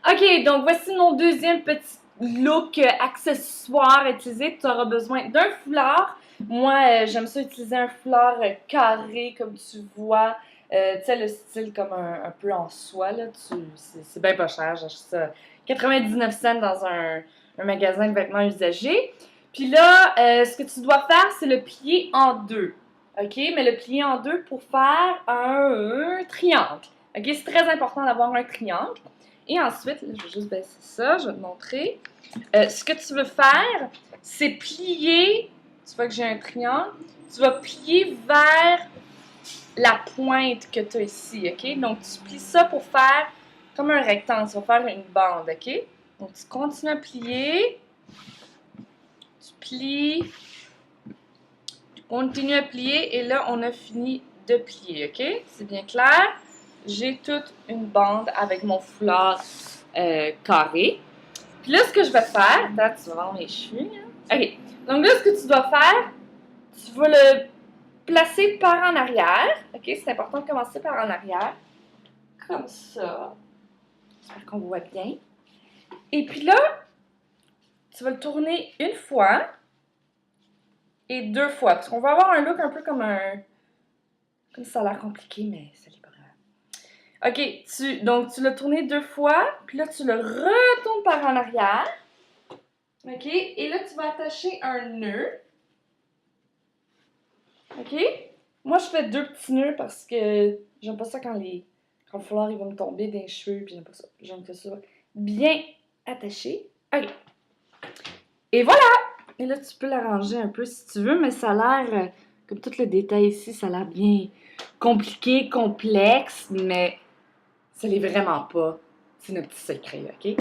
Ok, donc voici mon deuxième petit look accessoire à utiliser. Tu auras besoin d'un foulard. Moi, j'aime ça utiliser un foulard carré, comme tu vois. Tu sais, le style comme un peu en soie, là. C'est bien pas cher. J'ai acheté ça 99 cents dans un magasin de vêtements usagés. Puis là, ce que tu dois faire, c'est le plier en deux. OK? Mais le plier en deux pour faire un triangle. OK? C'est très important d'avoir un triangle. Et ensuite, là, je vais juste baisser ça, je vais te montrer. Ce que tu veux faire, c'est plier. Tu vois que j'ai un triangle. Tu vas plier vers la pointe que tu as ici, OK? Donc, tu plies ça pour faire comme un rectangle. Tu vas faire une bande, OK? Donc, tu continues à plier. Tu plies. Tu continues à plier. Et là, on a fini de plier, OK? C'est bien clair? J'ai toute une bande avec mon foulard carré. Puis là, ce que je vais faire, attends, tu vas voir mes cheveux. Hein? OK. Donc là, ce que tu dois faire, tu vas le placer par en arrière. OK? C'est important de commencer par en arrière. Comme ça. J'espère qu'on voit bien. Et puis là, tu vas le tourner une fois et deux fois. Parce qu'on va avoir un look un peu comme un... Comme ça a l'air compliqué, mais ça l'est pas vraiment. OK. Donc, tu l'as tourné deux fois. Puis là, tu le retournes par en arrière. OK? Et là, tu vas attacher un nœud. OK? Moi, je fais deux petits nœuds parce que j'aime pas ça quand le foulard il va me tomber dans les cheveux, puis j'aime pas ça. J'aime que ça bien attaché. OK. Et voilà! Et là, tu peux l'arranger un peu si tu veux, mais ça a l'air, comme tout le détail ici, ça a l'air bien compliqué, complexe, mais ça l'est vraiment pas. C'est notre petit secret, OK?